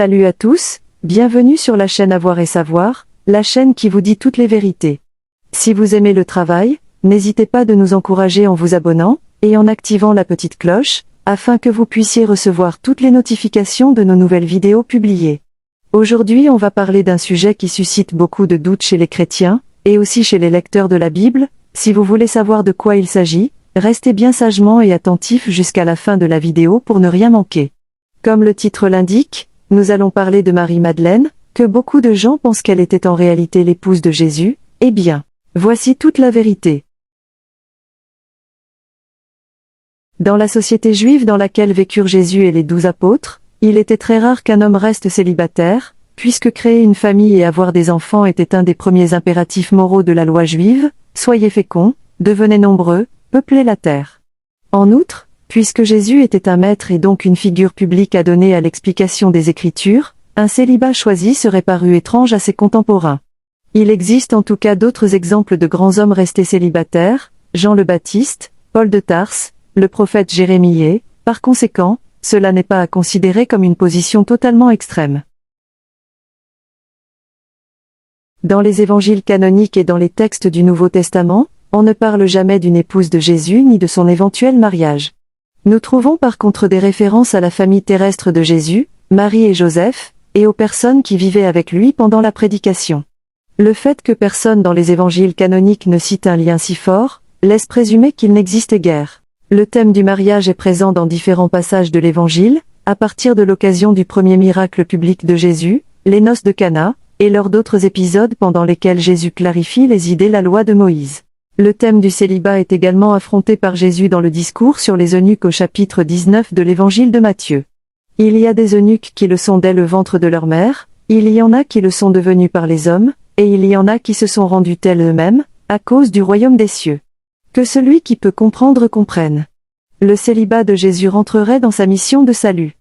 Salut à tous, bienvenue sur la chaîne Avoir et Savoir, la chaîne qui vous dit toutes les vérités. Si vous aimez le travail, n'hésitez pas de nous encourager en vous abonnant, et en activant la petite cloche, afin que vous puissiez recevoir toutes les notifications de nos nouvelles vidéos publiées. Aujourd'hui on va parler d'un sujet qui suscite beaucoup de doutes chez les chrétiens, et aussi chez les lecteurs de la Bible. Si vous voulez savoir de quoi il s'agit, restez bien sagement et attentifs jusqu'à la fin de la vidéo pour ne rien manquer. Comme le titre l'indique, nous allons parler de Marie-Madeleine, que beaucoup de gens pensent qu'elle était en réalité l'épouse de Jésus. Eh bien, voici toute la vérité. Dans la société juive dans laquelle vécurent Jésus et les 12 apôtres, il était très rare qu'un homme reste célibataire, puisque créer une famille et avoir des enfants était un des premiers impératifs moraux de la loi juive. Soyez féconds, devenez nombreux, peuplez la terre. En outre, puisque Jésus était un maître et donc une figure publique à donner à l'explication des Écritures, un célibat choisi serait paru étrange à ses contemporains. Il existe en tout cas d'autres exemples de grands hommes restés célibataires, Jean le Baptiste, Paul de Tarse, le prophète Jérémie. Par conséquent, cela n'est pas à considérer comme une position totalement extrême. Dans les évangiles canoniques et dans les textes du Nouveau Testament, on ne parle jamais d'une épouse de Jésus ni de son éventuel mariage. Nous trouvons par contre des références à la famille terrestre de Jésus, Marie et Joseph, et aux personnes qui vivaient avec lui pendant la prédication. Le fait que personne dans les évangiles canoniques ne cite un lien si fort, laisse présumer qu'il n'existait guère. Le thème du mariage est présent dans différents passages de l'évangile, à partir de l'occasion du premier miracle public de Jésus, les noces de Cana, et lors d'autres épisodes pendant lesquels Jésus clarifie les idées de la loi de Moïse. Le thème du célibat est également affronté par Jésus dans le discours sur les eunuques au chapitre 19 de l'évangile de Matthieu. Il y a des eunuques qui le sont dès le ventre de leur mère, il y en a qui le sont devenus par les hommes, et il y en a qui se sont rendus tels eux-mêmes, à cause du royaume des cieux. Que celui qui peut comprendre comprenne. Le célibat de Jésus rentrerait dans sa mission de salut.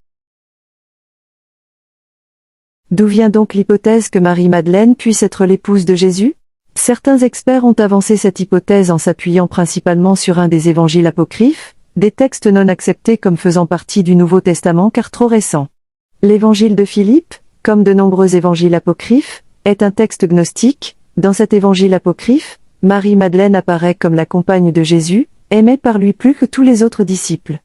D'où vient donc l'hypothèse que Marie-Madeleine puisse être l'épouse de Jésus? Certains experts ont avancé cette hypothèse en s'appuyant principalement sur un des évangiles apocryphes, des textes non acceptés comme faisant partie du Nouveau Testament car trop récents. L'évangile de Philippe, comme de nombreux évangiles apocryphes, est un texte gnostique. Dans cet évangile apocryphe, Marie-Madeleine apparaît comme la compagne de Jésus, aimée par lui plus que tous les autres disciples.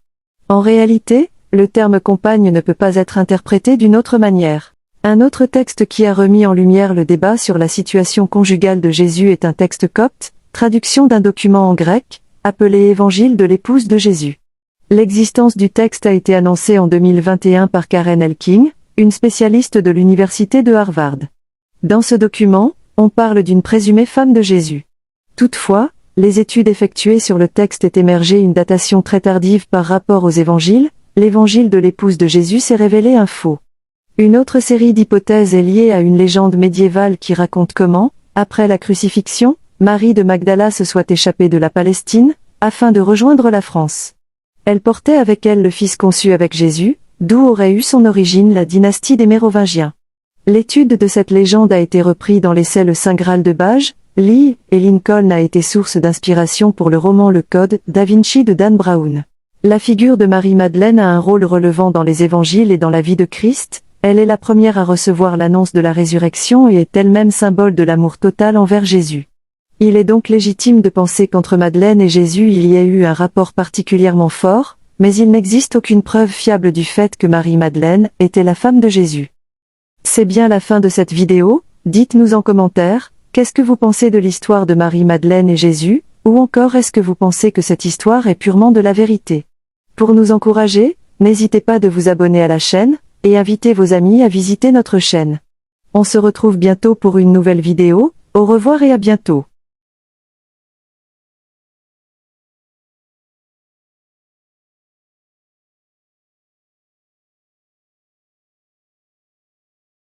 En réalité, le terme compagne ne peut pas être interprété d'une autre manière. Un autre texte qui a remis en lumière le débat sur la situation conjugale de Jésus est un texte copte, traduction d'un document en grec, appelé Évangile de l'épouse de Jésus. L'existence du texte a été annoncée en 2021 par Karen Elking, une spécialiste de l'université de Harvard. Dans ce document, on parle d'une présumée femme de Jésus. Toutefois, les études effectuées sur le texte est émergée une datation très tardive par rapport aux évangiles. L'évangile de l'épouse de Jésus s'est révélé un faux. Une autre série d'hypothèses est liée à une légende médiévale qui raconte comment, après la crucifixion, Marie de Magdala se soit échappée de la Palestine, afin de rejoindre la France. Elle portait avec elle le fils conçu avec Jésus, d'où aurait eu son origine la dynastie des Mérovingiens. L'étude de cette légende a été reprise dans l'essai Le Saint Graal de Bage, Lee et Lincoln a été source d'inspiration pour le roman Le Code da Vinci de Dan Brown. La figure de Marie-Madeleine a un rôle relevant dans les évangiles et dans la vie de Christ. Elle est la première à recevoir l'annonce de la résurrection et est elle-même symbole de l'amour total envers Jésus. Il est donc légitime de penser qu'entre Madeleine et Jésus il y a eu un rapport particulièrement fort, mais il n'existe aucune preuve fiable du fait que Marie-Madeleine était la femme de Jésus. C'est bien la fin de cette vidéo. Dites-nous en commentaire, qu'est-ce que vous pensez de l'histoire de Marie-Madeleine et Jésus, ou encore est-ce que vous pensez que cette histoire est purement de la vérité? Pour nous encourager, n'hésitez pas de vous abonner à la chaîne, et invitez vos amis à visiter notre chaîne. On se retrouve bientôt pour une nouvelle vidéo. Au revoir et à bientôt.